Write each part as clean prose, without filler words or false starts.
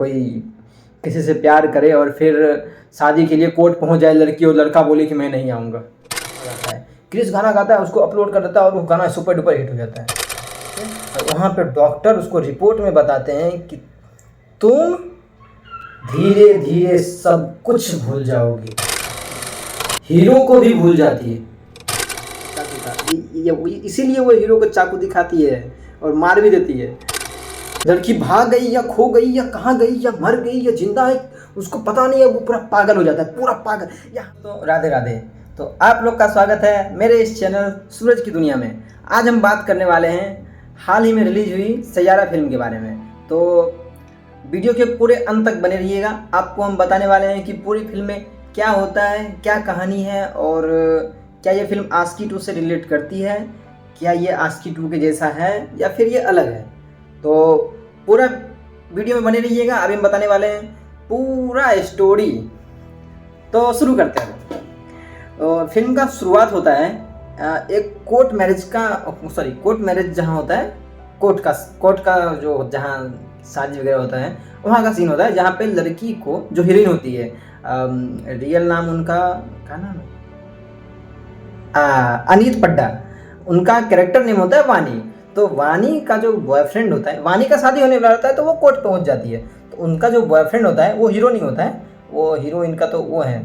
कोई किसी से प्यार करे और फिर शादी के लिए कोर्ट पहुंच जाए लड़की और लड़का बोले कि मैं नहीं आऊँगा। जाता है क्रिस गाना गाता है, उसको अपलोड कर देता है और वो गाना सुपर डुपर हिट हो जाता है। और वहाँ पे डॉक्टर उसको रिपोर्ट में बताते हैं कि तुम धीरे धीरे सब कुछ भूल जाओगी। हीरो को भी भूल जाती है। इसीलिए वो हीरो को चाकू दिखाती है और मार भी देती है। लड़की भाग गई या खो गई या कहाँ गई या मर गई या जिंदा है उसको पता नहीं है, वो पूरा पागल हो जाता है, पूरा पागल। या तो राधे राधे। तो आप लोग का स्वागत है मेरे इस चैनल सूरज की दुनिया में। आज हम बात करने वाले हैं हाल ही में रिलीज हुई सैयारा फिल्म के बारे में। तो वीडियो के पूरे अंत तक बने रहिएगा। आपको हम बताने वाले हैं कि पूरी फिल्म में क्या होता है, क्या कहानी है और क्या ये फिल्म आशिकी 2 से रिलेट करती है, क्या ये आशिकी 2 के जैसा है या फिर ये अलग है। तो पूरा वीडियो में बने रहिएगा। अभी हम बताने वाले हैं पूरा स्टोरी। तो शुरू करते हैं। फिल्म का शुरुआत होता है एक कोर्ट मैरिज जहाँ होता है, कोर्ट का जो जहाँ शादी वगैरह होता है वहाँ का सीन होता है, जहाँ पे लड़की को जो हीरोइन होती है, रियल नाम उनका क्या नाम है, अनीत पड्डा, उनका कैरेक्टर नेम होता है वानी। तो वानी का जो बॉयफ्रेंड होता है, वानी का शादी होने वाला होता है तो वो कोर्ट पहुंच जाती है। तो उनका जो बॉयफ्रेंड होता है वो हीरो नहीं होता है, वो हीरो इनका तो वो है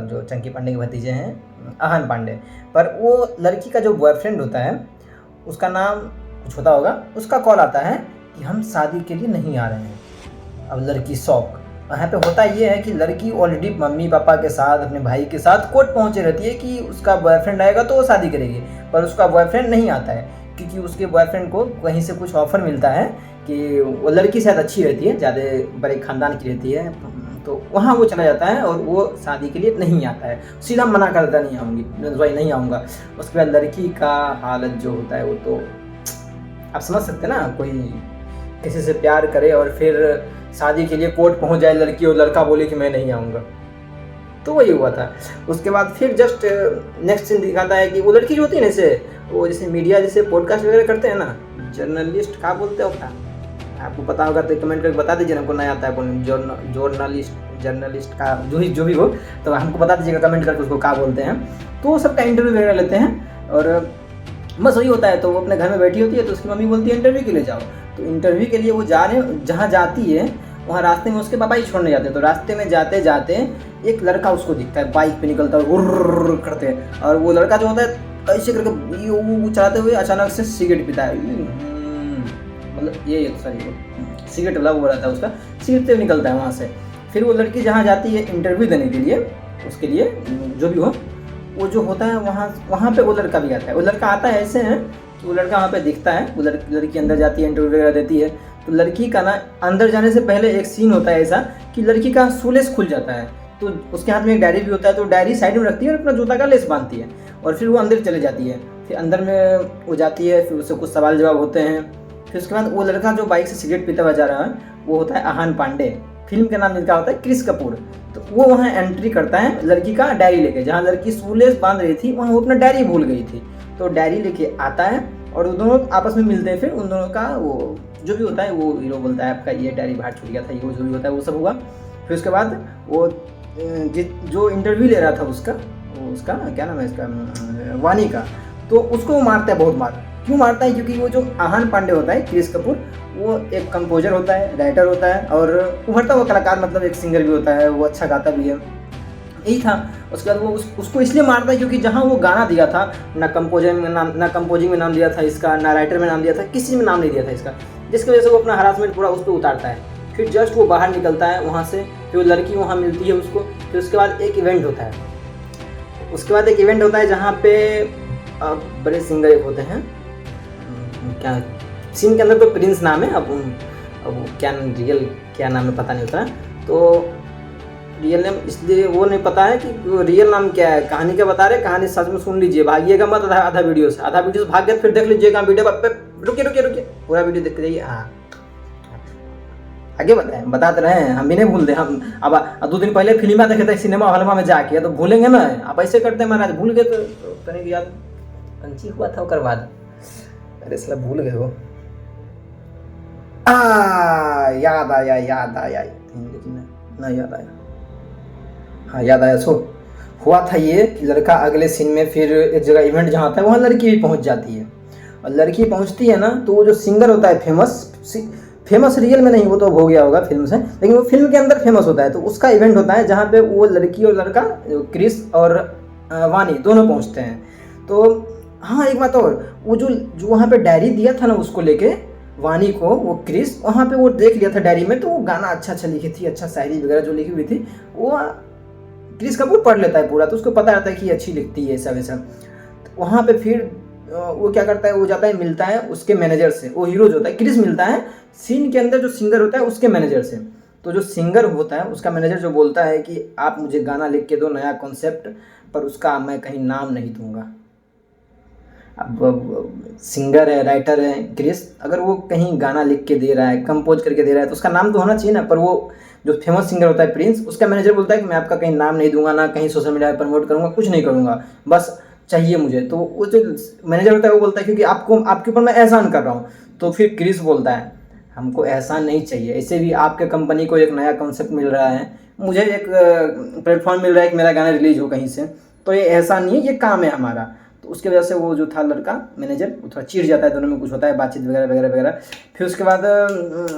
जो चंकी पांडे के भतीजे हैं, अहान पांडे। पर वो लड़की का जो बॉयफ्रेंड होता है उसका नाम कुछ होता होगा, उसका कॉल आता है कि हम शादी के लिए नहीं आ रहे हैं। अब लड़की शौक, यहाँ पे होता ये है कि लड़की ऑलरेडी मम्मी पापा के साथ अपने भाई के साथ कोर्ट पहुंचे रहती है कि उसका बॉयफ्रेंड आएगा तो वो शादी करेगी। पर उसका बॉयफ्रेंड नहीं आता है क्योंकि उसके बॉयफ्रेंड को कहीं से कुछ ऑफर मिलता है कि वो लड़की शायद अच्छी रहती है, ज़्यादा बड़े खानदान की रहती है, तो वहाँ वो चला जाता है और वो शादी के लिए नहीं आता है। सीधा मना कर देता, नहीं आऊँगी, नहीं आऊँगा। उसके बाद लड़की का हालत जो होता है वो तो आप समझ सकते हैं ना, कोई किसी से प्यार करे और फिर शादी के लिए कोर्ट पहुंच जाए लड़की और लड़का बोले कि मैं नहीं आऊँगा। तो वही हुआ था। उसके बाद फिर जस्ट नेक्स्ट सीन दिखाता है कि वो लड़की जो होती है ना, जैसे वो जैसे मीडिया जैसे पॉडकास्ट वगैरह करते हैं ना, जर्नलिस्ट क्या बोलते हो, क्या आपको पता होगा तो कमेंट करके बता दीजिए। हमको नहीं आता है बोलने, जर्नलिस्ट का जो भी हो तो हमको बता दीजिएगा कमेंट करके उसको क्या बोलते हैं। तो वो सबका इंटरव्यू वगैरह लेते हैं और बस वही होता है। तो वो अपने घर में बैठी होती है तो उसकी मम्मी बोलती है इंटरव्यू के लिए जाओ। तो इंटरव्यू के लिए वो जा रहे हैं, जहाँ जाती है वहाँ रास्ते में उसके पापा ही छोड़ने जाते हैं। तो रास्ते में जाते जाते एक लड़का उसको दिखता है, बाइक पे निकलता है, गुर्र करते हैं। और वो लड़का जो होता है ऐसे करके वो चलाते हुए अचानक से सिगरेट पीता है, मतलब ये सिगरेट वाला वो रहता है, उसका सिगरेट से निकलता है वहाँ से। फिर वो लड़की जहाँ जाती है इंटरव्यू देने के लिए, उसके लिए जो भी हो, वो जो होता है वहाँ पे वो लड़का भी आता है। वो लड़का आता है ऐसे है कि वो लड़का वहाँ पे दिखता है, वो लड़की अंदर जाती है, इंटरव्यू वगैरह देती है। तो लड़की का ना अंदर जाने से पहले एक सीन होता है ऐसा कि लड़की का शूलेस खुल जाता है। तो उसके हाथ में एक डायरी भी होता है, तो डायरी साइड में रखती है और अपना जूता का लेस बांधती है और फिर वो अंदर चले जाती है। फिर अंदर में वो जाती है, फिर उससे कुछ सवाल जवाब होते हैं। फिर उसके बाद वो लड़का जो बाइक से सिगरेट पीता हुआ जा रहा है वो होता है अहान पांडे, फिल्म के नाम जिनका होता है क्रिस कपूर। तो वो वहाँ एंट्री करता है लड़की का डायरी लेके, जहाँ लड़की शूलेस बांध रही थी वहाँ वो अपना डायरी भूल गई थी। तो डायरी लेके आता है और दोनों आपस में मिलते हैं। फिर उन दोनों का वो जो भी होता है, वो हीरो बोलता है आपका ये डायरी बाहर छूट गया था, ये जो भी होता है वो सब हुआ। फिर उसके बाद वो जो इंटरव्यू ले रहा था उसका क्या नाम है इसका, वानी का, तो उसको मारता है, बहुत मार। क्यों मारता है? क्योंकि वो जो अहान पांडे होता है क्रिस कपूर, वो एक कंपोजर होता है, राइटर होता है और उभरता हुआ कलाकार, मतलब एक सिंगर भी होता है, वो अच्छा गाता भी है, यही था। उसके बाद वो उसको इसलिए मारता है क्योंकि जहाँ वो गाना दिया था ना कंपोजिंग में नाम दिया था इसका, ना राइटर में नाम दिया था, किसी में नाम नहीं दिया था इसका, जिसकी वजह से वो अपना हरासमेंट पूरा उस पर उतारता है। फिर जस्ट वो बाहर निकलता है वहाँ से, फिर वो लड़की वहाँ मिलती है उसको। फिर उसके बाद एक इवेंट होता है, जहाँ पे बड़े सिंगर एक होते हैं, क्या सीन के अंदर तो प्रिंस नाम है, अब रियल क्या नाम है पता नहीं होता है। तो रियल नेम इसलिए वो नहीं पता है कि रियल नाम क्या है, कहानी क्या बता रहे, कहानी सच में सुन लीजिए, भागिएगा मत आधा वीडियो से भाग गए, फिर देख लीजिएगा वीडियो पर। रुकिए पूरा वीडियो देख के जाइए। हाँ आगे बताते रहे हैं, हम भी नहीं भूलते। हम अब 2 दिन पहले फिल्म देखे थे सिनेमा हॉल में जाके, तो भूलेंगे ना, आप ऐसे करते हैं महाराज, भूल गए तो तनिक याद पंची हुआ था ओकर बाद, अरे साला भूल गए हो। याद आया, याद आया, लेकिन ना याद आया। हाँ याद आया। सो हुआ था ये कि लड़का अगले सीन में फिर एक जगह इवेंट जहाँ आता है वहाँ लड़की भी पहुँच जाती है। और लड़की पहुँचती है ना तो वो जो सिंगर होता है फेमस रियल में नहीं, वो तो हो गया होगा फिल्म से, लेकिन वो फिल्म के अंदर फेमस होता है। तो उसका इवेंट होता है जहाँ पे वो लड़की और लड़का क्रिस और वानी दोनों पहुँचते हैं। तो हाँ एक बात और, वो जो वहाँ पे डायरी दिया था ना उसको लेके वानी को, वो क्रिस वहाँ पे वो देख लिया था डायरी में, तो वो गाना अच्छा लिखी थी, अच्छा शायरी वगैरह जो लिखी हुई थी वो क्रिस कपूर पढ़ लेता है पूरा, तो उसको पता रहता है कि अच्छी लिखती है ऐसा वैसा। तो वहाँ पे फिर वो क्या करता है, वो जाता है मिलता है उसके मैनेजर से, वो हीरो जो होता है क्रिस मिलता है सीन के अंदर जो सिंगर होता है उसके मैनेजर से। तो जो सिंगर होता है उसका मैनेजर जो बोलता है कि आप मुझे गाना लिख के दो नया कॉन्सेप्ट, पर उसका मैं कहीं नाम नहीं दूंगा। अब सिंगर है, राइटर है क्रिस, अगर वो कहीं गाना लिख के दे रहा है, कंपोज करके दे रहा है, तो उसका नाम तो होना चाहिए ना। पर वो जो फेमस सिंगर होता है प्रिंस, उसका मैनेजर बोलता है कि मैं आपका कहीं नाम नहीं दूंगा, ना कहीं सोशल मीडिया पर प्रमोट करूंगा, कुछ नहीं करूंगा, बस चाहिए मुझे। तो वो जो मैनेजर होता है वो बोलता है क्योंकि आपके ऊपर मैं एहसान कर रहा हूँ। तो फिर क्रिस बोलता है हमको एहसान नहीं चाहिए, ऐसे भी आपके कंपनी को एक नया कॉन्सेप्ट मिल रहा है, मुझे एक प्लेटफॉर्म मिल रहा है कि मेरा गाना रिलीज हो कहीं से, तो ये एहसान नहीं है, ये काम है हमारा। तो उसकी वजह से वो जो था लड़का मैनेजर वो थोड़ा चिढ़ जाता है, दोनों में कुछ होता है बातचीत वगैरह वगैरह वगैरह। फिर उसके बाद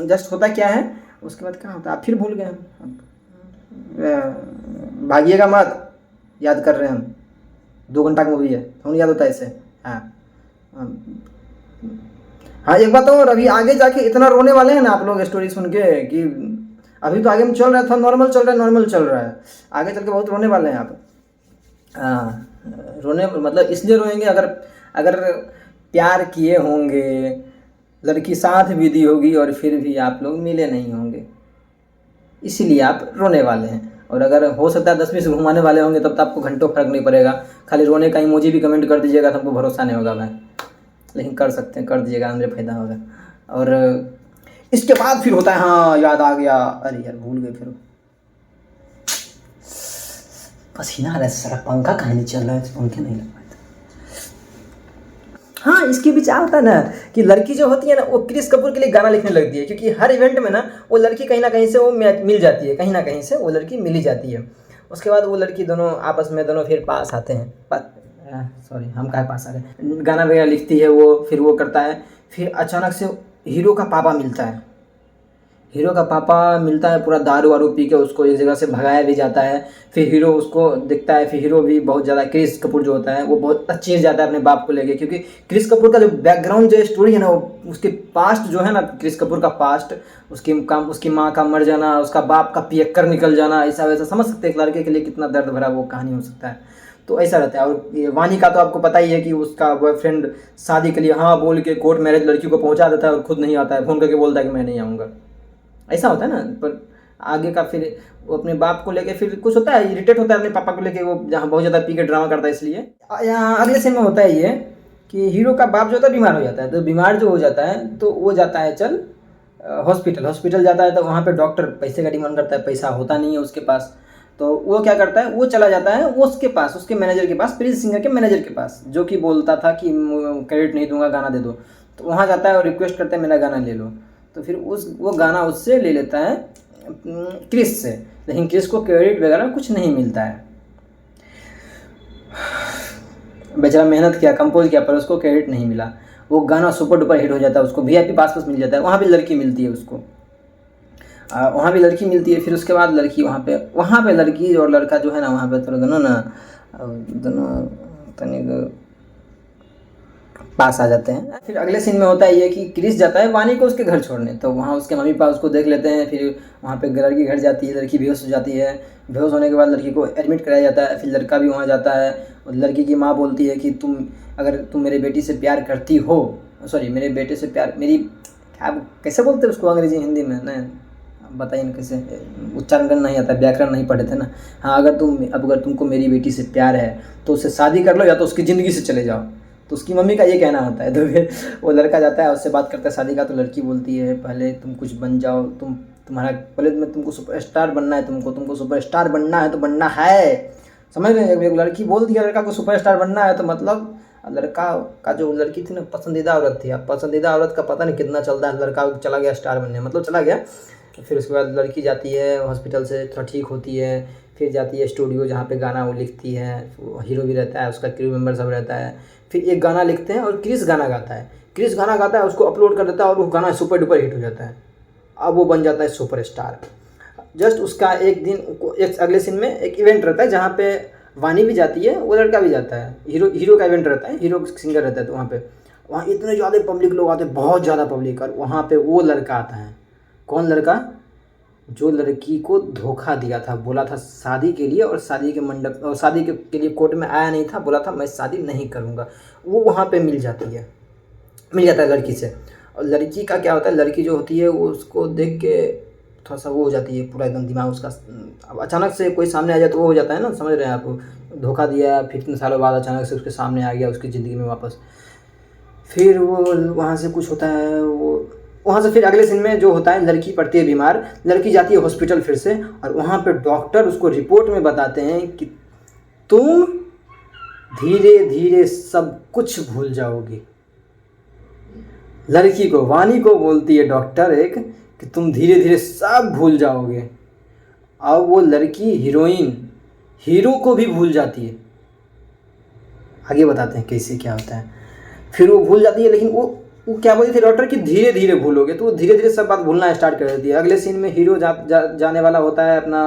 जस्ट होता क्या है, उसके बाद क्या होता है आप फिर भूल गए हम। भागिएगा मत, याद कर रहे हैं हम, 2 घंटा की मूवी है, हम याद होता है इससे। हाँ हाँ एक बात और, अभी आगे जाके इतना रोने वाले हैं ना आप लोग स्टोरी सुन के कि अभी तो आगे में चल रहा था नॉर्मल चल रहा है, नॉर्मल चल रहा है, आगे चल के बहुत रोने वाले हैं आप। हाँ रोने मतलब इसलिए रोएंगे अगर अगर प्यार किए होंगे, लड़की साथ भी दी होगी और फिर भी आप लोग मिले नहीं होंगे, इसीलिए आप रोने वाले हैं। और अगर हो सकता है 10-20 घुमाने वाले होंगे तब तो आपको घंटों फर्क नहीं पड़ेगा, खाली रोने का इमोजी भी कमेंट कर दीजिएगा तो हमको भरोसा नहीं होगा भाई, लेकिन कर सकते हैं, कर दीजिएगा, मेरे फायदा होगा। और इसके बाद फिर होता है, हाँ याद आ गया, अरे यार भूल गए फिर, पसीना आ रहा है सारा, पंखा कहीं नहीं चल रहा है, पंखे नहीं लग पाए। हाँ इसके बीच क्या होता है ना कि लड़की जो होती है ना वो क्रिस कपूर के लिए गाना लिखने लगती है, क्योंकि हर इवेंट में ना वो लड़की कहीं ना कहीं से वो मिल जाती है, कहीं ना कहीं से वो लड़की मिल ही जाती है। उसके बाद वो लड़की दोनों आपस में दोनों फिर पास आते हैं, सॉरी हम कहाँ पास आ गए, गाना वगैरह लिखती है वो, फिर वो करता है। फिर अचानक से हीरो का पापा मिलता है, हीरो का पापा मिलता है, पूरा दारू वारू पी के उसको एक जगह से भगाया भी जाता है। फिर हीरो उसको दिखता है, फिर हीरो भी बहुत ज़्यादा, क्रिस कपूर जो होता है वो बहुत अच्छे जाता है अपने बाप को लेके, क्योंकि क्रिस कपूर का जो बैकग्राउंड जो स्टोरी है ना, वो उसके पास्ट जो है ना, क्रिस कपूर का पास्ट, उसकी माँ का मर जाना, उसका बाप का पियक्कर निकल जाना, ऐसा वैसा, समझ सकते हैं एक लड़के के लिए कितना दर्द भरा वो कहानी हो सकता है। तो ऐसा रहता है। और ये वानी का तो आपको पता ही है कि उसका बॉयफ्रेंड शादी के लिए हाँ बोल के कोर्ट मैरिज लड़की को पहुंचा देता है और खुद नहीं आता है, फ़ोन करके बोलता है कि मैं नहीं आऊँगा, ऐसा होता है ना। पर आगे का फिर वो अपने बाप को लेके फिर कुछ होता है, इरिटेट होता है अपने पापा को लेके, वो जहाँ बहुत ज़्यादा पी के ड्रामा करता है, इसलिए यहाँ अगले सीन में होता है ये कि हीरो का बाप जो होता है बीमार हो जाता है। तो बीमार जो हो जाता है तो वो जाता है चल हॉस्पिटल जाता है। तो वहाँ पे डॉक्टर पैसे का डिमांड करता है, पैसा होता नहीं है उसके पास। तो वो क्या करता है, वो चला जाता है वो उसके पास, उसके मैनेजर के पास, प्रिंस सिंगर के मैनेजर के पास, जो कि बोलता था कि क्रेडिट नहीं दूंगा, गाना दे दो। तो वहाँ जाता है और रिक्वेस्ट करता है मेरा गाना ले लो। तो फिर वो गाना उससे ले लेता है क्रिस से, लेकिन क्रिस को क्रेडिट वगैरह कुछ नहीं मिलता है, बेचारा मेहनत किया, कंपोज किया, पर उसको क्रेडिट नहीं मिला। वो गाना सुपर डुपर हिट हो जाता है, उसको वीआईपी पास मिल जाता है, वहाँ भी लड़की मिलती है उसको, वहाँ भी लड़की मिलती है। फिर उसके बाद लड़की वहाँ पे लड़की और लड़का जो है ना वहाँ पे थोड़ा दोनों तनिक पास आ जाते हैं। फिर अगले सीन में होता है ये कि क्रिस जाता है वानी को उसके घर छोड़ने, तो वहाँ उसके मम्मी पापा उसको देख लेते हैं। फिर वहाँ पे लड़की घर जाती है, लड़की बेहोश हो जाती है, बेहोश होने के बाद लड़की को एडमिट कराया जाता है। फिर लड़का भी वहाँ जाता है और लड़की की माँ बोलती है कि अगर तुम मेरे बेटी से प्यार करती हो, सॉरी मेरे बेटे से प्यार, मेरी क्या कैसे बोलते हैं उसको अंग्रेजी हिंदी में, नहीं बताइए ना कैसे, उच्चारण करना नहीं आता, व्याकरण नहीं पढ़े थे ना। हाँ अगर तुमको मेरी बेटी से प्यार है तो उससे शादी कर लो या तो उसकी ज़िंदगी से चले जाओ। तो उसकी मम्मी का ये कहना होता है। तो फिर वो लड़का जाता है, उससे बात करता है शादी का। तो लड़की बोलती है पहले तुम कुछ बन जाओ, पहले मैं तुमको सुपरस्टार बनना है, तुमको सुपरस्टार बनना है तो बनना है, समझ रहे हैं। एक लड़की बोल दिया लड़का को सुपरस्टार बनना है तो मतलब लड़का का जो लड़की थी ना पसंदीदा औरत थी। अब पसंदीदा औरत का पता नहीं कितना चलता है, लड़का चला गया स्टार बनने, मतलब चला गया। फिर उसके बाद लड़की जाती है हॉस्पिटल से, थोड़ा ठीक होती है, फिर जाती है स्टूडियो जहाँ पे गाना वो लिखती है, हीरो भी रहता है, उसका क्रू मेंबर सब रहता है। फिर एक गाना लिखते हैं और क्रिस गाना गाता है, क्रिस गाना गाता है, उसको अपलोड कर देता है और वो गाना सुपर डुपर हिट हो जाता है। अब वो बन जाता है सुपर स्टार। जस्ट उसका एक दिन एक अगले सीन में एक इवेंट रहता है जहाँ पे वानी भी जाती है, वो लड़का भी जाता है, हीरो का इवेंट रहता है, हीरो सिंगर रहता है। तो वहाँ इतने ज़्यादा पब्लिक लोग आते हैं, बहुत ज़्यादा पब्लिक। और वहाँ पे वो लड़का आता है, कौन लड़का, जो लड़की को धोखा दिया था, बोला था शादी के लिए, और शादी के मंडप और शादी के लिए कोर्ट में आया नहीं था, बोला था मैं शादी नहीं करूँगा। वो वहाँ पे मिल जाता है लड़की से। और लड़की का क्या होता है, लड़की जो होती है वो उसको देख के थोड़ा सा वो हो जाती है, पूरा एकदम दिमाग उसका, अब अचानक से कोई सामने आ जाए तो वो हो जाता है ना, समझ रहे हैं आप, धोखा दिया, फिर इतने सालों बाद अचानक से उसके सामने आ गया उसकी ज़िंदगी में वापस। फिर वो वहाँ से कुछ होता है, वो वहाँ से फिर अगले दिन में जो होता है, लड़की पड़ती है बीमार, लड़की जाती है हॉस्पिटल फिर से, और वहाँ पे डॉक्टर उसको रिपोर्ट में बताते हैं कि तुम धीरे धीरे सब कुछ भूल जाओगी। लड़की को, वानी को बोलती है डॉक्टर एक, कि तुम धीरे धीरे सब भूल जाओगे। अब वो लड़की हीरोइन हीरो को भी भूल जाती है। आगे बताते हैं कैसे क्या होता है। फिर वो भूल जाती है, लेकिन वो क्या बोलती थी डॉक्टर कि धीरे धीरे भूलोगे, तो वो धीरे धीरे सब बात भूलना स्टार्ट कर देती है। अगले सीन में हीरो जाने वाला होता है अपना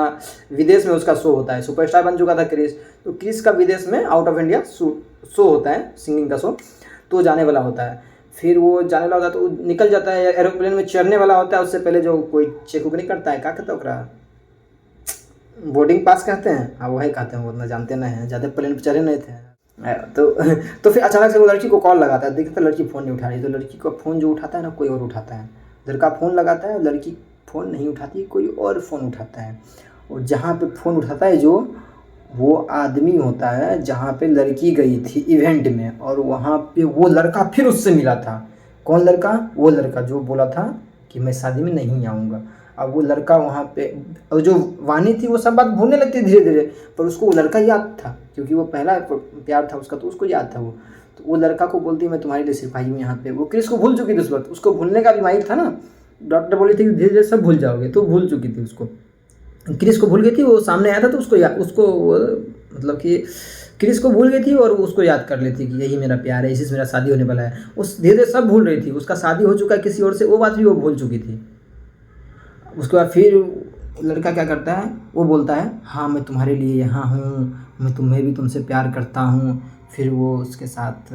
विदेश में, उसका शो होता है, सुपरस्टार बन चुका था क्रिस, तो क्रिस का विदेश में आउट ऑफ इंडिया शो होता है, सिंगिंग का शो, तो जाने वाला होता है। फिर वो जाने वाला होता है तो वो निकल जाता है, एरोप्लेन में चढ़ने वाला होता है। उससे पहले जो कोई चेक उक नहीं करता है, क्या कहता है ओकरा, बोर्डिंग पास कहते हैं, हाँ वही कहते हैं, वो उतना जानते नहीं हैं, ज़्यादा प्लेन पर चढ़े नहीं थे। तो फिर अचानक से वो लड़की को कॉल लगाता है, देखता है लड़की फ़ोन नहीं उठा रही, तो लड़की का फ़ोन जो उठाता है ना, कोई और उठाता है। लड़का फ़ोन लगाता है, लड़की फ़ोन नहीं उठाती, कोई और फ़ोन उठाता है। और जहाँ पे फ़ोन उठाता है जो, वो आदमी होता है जहाँ पे लड़की गई थी इवेंट में, और वहाँ पे वो लड़का फिर उससे मिला था। कौन लड़का, वो लड़का जो बोला था कि मैं शादी में नहीं आऊँगा। अब वो लड़का वहाँ पे, और जो वानी थी वो सब बात भूलने लगती है धीरे धीरे, पर उसको वो लड़का याद था, क्योंकि वो पहला प्यार था उसका, तो उसको याद था वो। तो वो लड़का को बोलती है मैं तुम्हारे लिए सिर्फ आई हूँ यहाँ पे। वो क्रिस को भूल चुकी थी उस वक्त, उसको भूलने का भी माइल था ना, डॉक्टर बोली थी कि धीरे धीरे सब भूल जाओगे, तो भूल चुकी थी उसको। क्रिस को भूल गई थी, वो सामने आया था तो उसको मतलब कि क्रिस को भूल गई थी और उसको याद कर लेती कि यही मेरा प्यार है, इसी से मेरा शादी होने वाला है। उस धीरे धीरे सब भूल रही थी, उसका शादी हो चुका है किसी और से, वो बात भी वो भूल चुकी थी। उसके बाद फिर लड़का क्या करता है, वो बोलता है हाँ मैं तुम्हारे लिए यहाँ हूँ, मैं तुम्हें भी तुमसे प्यार करता हूँ। फिर वो उसके साथ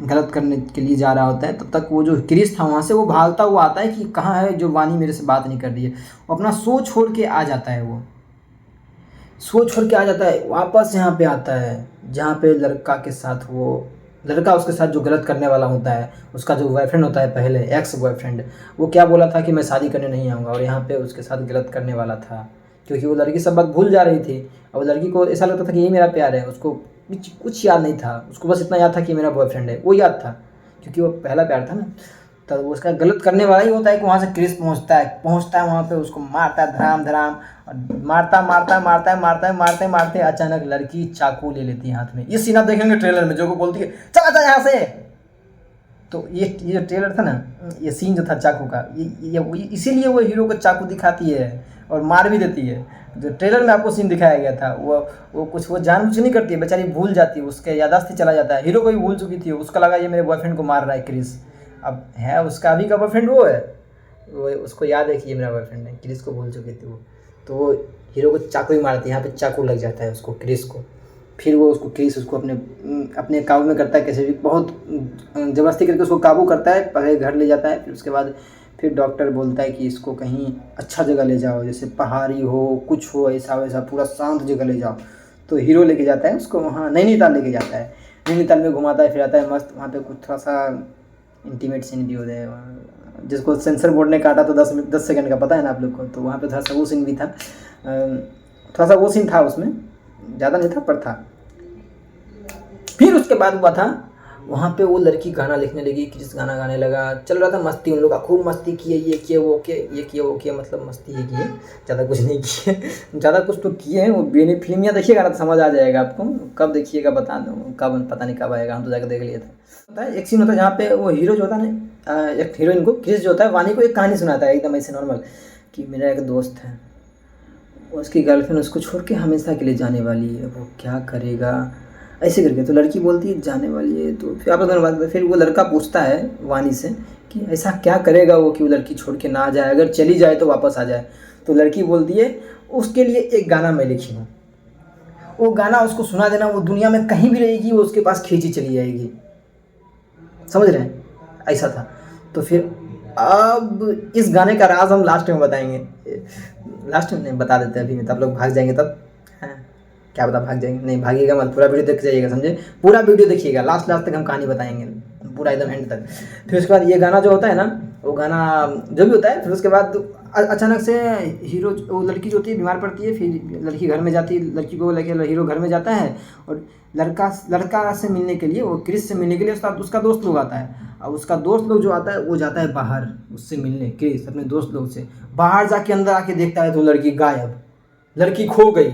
गलत करने के लिए जा रहा होता है, तब तक वो जो क्रिस था वहाँ से वो भागता हुआ आता है कि कहाँ है जो वानी मेरे से बात नहीं कर रही है। वो अपना शो छोड़ के आ जाता है, वो शो छोड़ के आ जाता है, वापस यहाँ पे आता है जहाँ पे लड़का के साथ, वो लड़का उसके साथ जो गलत करने वाला होता है, उसका जो बॉयफ्रेंड होता है पहले, एक्स बॉयफ्रेंड, वो क्या बोला था कि मैं शादी करने नहीं आऊँगा, और यहाँ पे उसके साथ गलत करने वाला था, क्योंकि वो लड़की सब बात भूल जा रही थी। और लड़की को ऐसा लगता था कि ये मेरा प्यार है, उसको कुछ याद नहीं था, उसको बस इतना याद था कि मेरा बॉयफ्रेंड है, वो याद था, क्योंकि वो पहला प्यार था ना। तो उसका गलत करने वाला ही होता है कि वहाँ से क्रिस पहुँचता है वहाँ पे, उसको मारता है धड़ाम धड़ाम, मारते मारते अचानक लड़की चाकू ले लेती है हाथ में। ये सीन आप देखेंगे ट्रेलर में, जो को बोलती है चला जा यहाँ से। तो ये जो ट्रेलर था ना, ये सीन जो था चाकू का, ये इसीलिए वो हीरो को चाकू दिखाती है और मार भी देती है। जो ट्रेलर में आपको सीन दिखाया गया था, वो कुछ वो जानबूझ नहीं करती है, बेचारी भूल जाती है, उसके याददाश्त ही चला जाता है। हीरो को भी भूल चुकी थी, उसका लगा ये मेरे बॉयफ्रेंड को मार रहा है क्रिस। अब है उसका अभी का बॉयफ्रेंड वो है, वो उसको याद है कि ये मेरा बॉयफ्रेंड है, क्रिस को भूल चुकी थी वो। तो वो हीरो को चाकू ही मारती है, यहाँ पे चाकू लग जाता है उसको, क्रिस को। फिर वो क्रिस उसको अपने काबू में करता है, कैसे भी बहुत ज़बरदस्ती करके उसको काबू करता है, पहले घर ले जाता है। फिर उसके बाद फिर डॉक्टर बोलता है कि इसको कहीं अच्छा जगह ले जाओ, जैसे पहाड़ी हो, कुछ हो ऐसा वैसा, पूरा शांत जगह ले जाओ। तो हीरो लेके जाता है उसको वहाँ नैनीताल लेके जाता है, नैनीताल में घुमाता है फिराता है मस्त। वहाँ पे कुछ थोड़ा सा इंटीमेट सीन भी होता है, जिसको सेंसर बोर्ड ने काटा तो 10 सेकंड का, पता है ना आप लोग को। तो वहाँ पे थोड़ा सा वो सीन भी था, थोड़ा सा वो सीन था उसमें, ज़्यादा नहीं था पर था। फिर उसके बाद हुआ था वहाँ पे वो लड़की गाना लिखने लगी, क्रिस गाना गाने लगा, चल रहा था मस्ती, उन लोग का खूब मस्ती किए, ये किए वो किए, ये किए वो किए, मतलब मस्ती ही किए, ज़्यादा कुछ नहीं किए। ज़्यादा कुछ तो किए हैं वो बेनी फिल्म या देखिएगा ना तो समझ आ जाएगा आपको, कब देखिएगा बता दूँ, कब पता नहीं कब आएगा, हम तो जाकर देख लिए थे। होता है एक सीन होता है जहाँ पे वो हीरो जो होता है ना, एक हीरोइन को क्रिस जो होता है वानी को एक कहानी सुनाता है एकदम ऐसे नॉर्मल, कि मेरा एक दोस्त है, उसकी गर्लफ्रेंड उसको छोड़ के हमेशा के लिए जाने वाली है, वो क्या करेगा ऐसे करके। तो लड़की बोलती है जाने वाली है, तो फिर आपस में बात, फिर वो लड़का पूछता है वानी से कि ऐसा क्या करेगा वो कि वो लड़की छोड़ के ना जाए, अगर चली जाए तो वापस आ जाए। तो लड़की बोलती है उसके लिए एक गाना मैं लिखी हूँ, वो गाना उसको सुना देना, वो दुनिया में कहीं भी रहेगी वो उसके पास खींची चली जाएगी, समझ रहे हैं, ऐसा था। तो फिर अब इस गाने का राज हम लास्ट में बताएंगे, लास्ट में नहीं बता देते अभी में, तब लोग भाग जाएंगे तब, हाँ क्या पता भाग जाएंगे, नहीं भागिएगा मत, पूरा वीडियो देख जाइएगा, समझे, पूरा वीडियो देखिएगा, लास्ट तक हम कहानी बताएंगे पूरा एकदम एंड तक। फिर उसके बाद ये गाना जो होता है ना, वो गाना जो भी होता है, फिर उसके बाद अचानक से हीरो, वो लड़की जो होती है बीमार पड़ती है, फिर लड़की घर में जाती है, लड़की को लेकर हीरो घर में जाता है, और लड़का से मिलने के लिए, वो क्रिस से मिलने के लिए उसका दोस्त लोग आता है, और उसका दोस्त लोग जो आता है वो जाता है बाहर उससे मिलने, क्रिस अपने दोस्त लोग से बाहर जाके अंदर आके देखता है तो लड़की गायब, लड़की खो गई,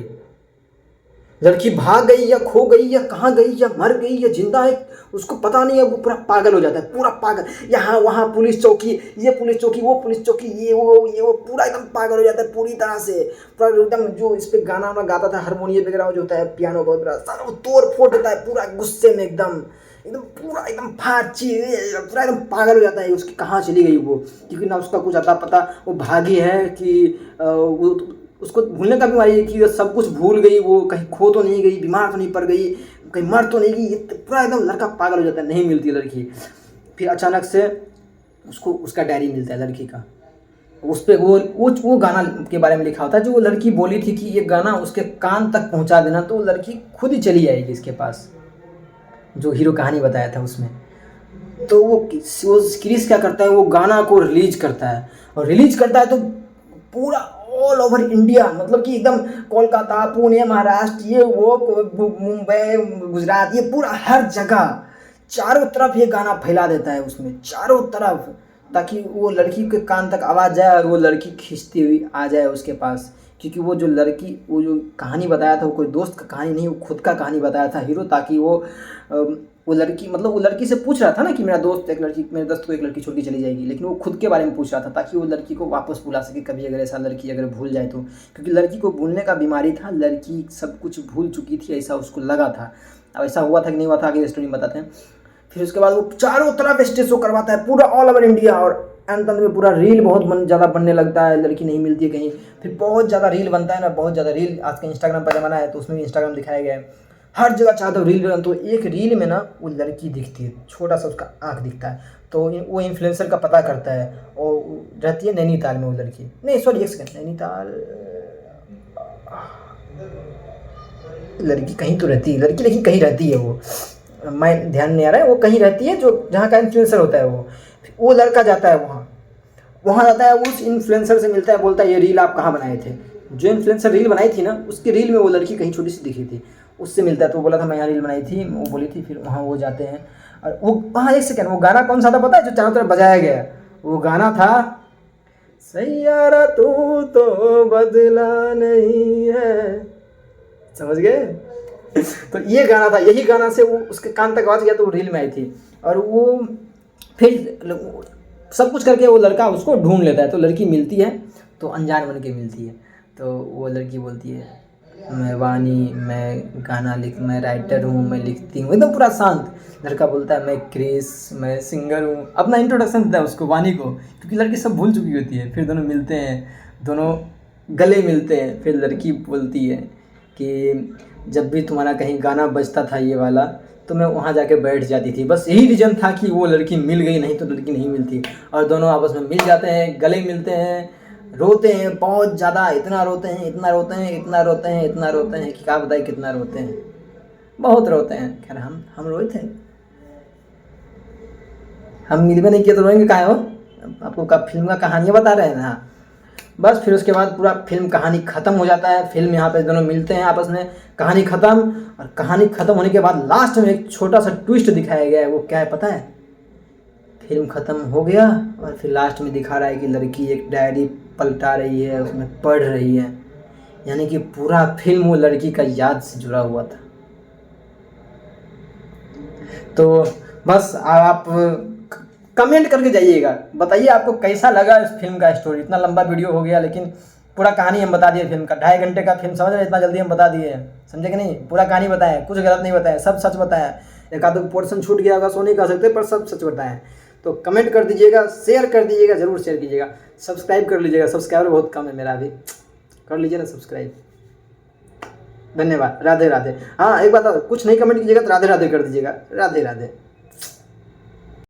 लड़की भाग गई या खो गई या कहाँ गई या मर गई या जिंदा है उसको पता नहीं है। वो पूरा पागल हो जाता है, पूरा पागल, यहाँ वहाँ पुलिस चौकी, ये पुलिस चौकी, वो पुलिस चौकी, ये वो पूरा एकदम पागल हो जाता है पूरी तरह से, पूरा एकदम जो इस पे गाना वाना गाता था, हारमोनियम वगैरह जो होता है, पियानो बहुत बड़ा सारा वो तोड़ फोड़ देता है पूरा गुस्से में, एकदम एकदम पूरा एकदम फाची, पूरा एकदम पागल हो जाता है उसकी कहाँ चली गई वो, क्योंकि ना उसका कुछ आता पता, वो भागी है कि वो उसको भूलने का बीमारी है कि सब कुछ भूल गई, वो कहीं खो तो नहीं गई, बीमार तो नहीं पड़ गई, कहीं मर तो नहीं गई, पूरा एकदम लड़का पागल हो जाता है, नहीं मिलती लड़की। फिर अचानक से उसको उसका डायरी मिलता है लड़की का, उस पर वो गाना के बारे में लिखा होता है जो वो लड़की बोली थी कि ये गाना उसके कान तक पहुंचा देना, तो वो लड़की खुद ही चली आएगी इसके पास, जो हीरो कहानी बताया था उसमें। तो वो क्रिस क्या करता है, वो गाना को रिलीज करता है, और रिलीज करता है तो पूरा ऑल ओवर इंडिया, मतलब कि एकदम कोलकाता, पुणे, महाराष्ट्र, ये वो मुंबई, गुजरात, ये पूरा हर जगह चारों तरफ ये गाना फैला देता है उसमें, चारों तरफ, ताकि वो लड़की के कान तक आवाज़ जाए और वो लड़की खींचती हुई आ जाए उसके पास। क्योंकि वो जो लड़की, वो जो कहानी बताया था वो कोई दोस्त का कहानी नहीं, वो खुद का कहानी बताया था हीरो, ताकि वो लड़की, मतलब वो लड़की से पूछ रहा था ना कि मेरे दोस्त को एक लड़की छोड़ के चली जाएगी, लेकिन वो खुद के बारे में पूछ रहा था ताकि वो लड़की को वापस बुला सके कभी, अगर ऐसा लड़की अगर भूल जाए तो, क्योंकि लड़की को भूलने का बीमारी था, लड़की सब कुछ भूल चुकी थी ऐसा उसको लगा था। अब ऐसा हुआ था कि नहीं हुआ था आगे स्टोरी बताते हैं। फिर उसके बाद वो चारों तरफ स्टेज शो करवाता है पूरा ऑल ओवर इंडिया, और अंत में पूरा रील बहुत ज़्यादा बनने लगता है, लड़की नहीं मिलती है कहीं, फिर बहुत ज़्यादा रील बनता है ना, बहुत ज़्यादा रील, आज का इंस्टाग्राम पर जमाना है तो उसमें भी इंस्टाग्राम दिखाया गया है, हर जगह चाहते हो रील बन। तो एक रील में ना वो लड़की दिखती है, छोटा सा उसका आँख दिखता है, तो वो इन्फ्लुएंसर का पता करता है, और रहती है नैनीताल में वो लड़की, नहीं सॉरी एक सेकंड, नैनीताल लड़की कहीं तो रहती है लड़की, लेकिन कहीं रहती है वो, मैं ध्यान नहीं आ रहा है, वो कहीं रहती है जो जहाँ का इन्फ्लुएंसर होता है वो लड़का जाता है वहाँ जाता है, उस इन्फ्लुएंसर से मिलता है, बोलता है ये रील आप कहाँ बनाए थे, जो इन्फ्लुएंसर रील बनाई थी ना उसकी रील में वो लड़की कहीं छोटी सी दिखी थी, उससे मिलता है, तो वो बोला था मैं यहाँ रील बनाई थी, वो बोली थी। फिर वहाँ वो जाते हैं, और वो वहाँ एक सेकंड, वो गाना कौन सा था पता है जो चारों तरफ बजाया गया, वो गाना था सैयारा तू तो बदला नहीं है, समझ गए। तो ये गाना था, यही गाना से वो उसके कान तक आवाज गया तो वो रील में आई थी, और वो फिर सब कुछ करके वो लड़का उसको ढूंढ लेता है, तो लड़की मिलती है, तो अनजान बन के मिलती है, तो वो लड़की बोलती है मैं वानी, मैं राइटर हूँ, मैं लिखती हूँ, एकदम पूरा शांत। लड़का बोलता है मैं क्रिस, मैं सिंगर हूँ, अपना इंट्रोडक्शन देता है उसको, वानी को, क्योंकि लड़की सब भूल चुकी होती है। फिर दोनों मिलते हैं, दोनों गले मिलते हैं, फिर लड़की बोलती है कि जब भी तुम्हारा कहीं गाना बजता था ये वाला, तो मैं वहाँ जाके बैठ जाती थी, बस यही रीज़न था कि वो लड़की मिल गई, नहीं तो लड़की नहीं मिलती। और दोनों आपस में मिल जाते हैं, गले मिलते हैं, रोते हैं बहुत ज़्यादा, इतना रोते हैं, इतना रोते हैं, इतना रोते हैं, इतना रोते हैं कि क्या बताए कितना रोते हैं, बहुत रोते हैं। खैर हम रोए थे, हम मिल भी नहीं किए तो रोएंगे काहे हो, आपको का फिल्म का कहानियाँ बता रहे हैं ना। बस फिर उसके बाद पूरा फिल्म कहानी ख़त्म हो जाता है। फिल्म यहाँ पे दोनों मिलते हैं आपस में, कहानी ख़त्म। और कहानी ख़त्म होने के बाद लास्ट में एक छोटा सा ट्विस्ट दिखाया गया है। वो क्या है पता है? फिल्म ख़त्म हो गया और फिर लास्ट में दिखा रहा है कि लड़की एक डायरी पलटा रही है, उसमें पढ़ रही है। यानी कि पूरा फिल्म वो लड़की का याद से जुड़ा हुआ था। तो बस आप कमेंट करके जाइएगा, बताइए आपको कैसा लगा इस फिल्म का स्टोरी। इतना लंबा वीडियो हो गया लेकिन पूरा कहानी हम बता दिए फिल्म का। 2.5 घंटे का फिल्म, समझ रहे इतना जल्दी हम बता दिए, समझे कि नहीं? पूरा कहानी बताया, कुछ गलत नहीं बताया, सब सच बताया। एक आध पोर्शन छूट गया होगा सो नहीं कह सकते, पर सब सच बताया। तो कमेंट कर दीजिएगा, शेयर कर दीजिएगा, ज़रूर शेयर कीजिएगा, सब्सक्राइब कर लीजिएगा। सब्सक्राइबर बहुत कम है मेरा अभी, कर लीजिए ना सब्सक्राइब। धन्यवाद, राधे राधे। हाँ एक बात और, कुछ नहीं कमेंट कीजिएगा तो राधे राधे कर दीजिएगा। राधे राधे।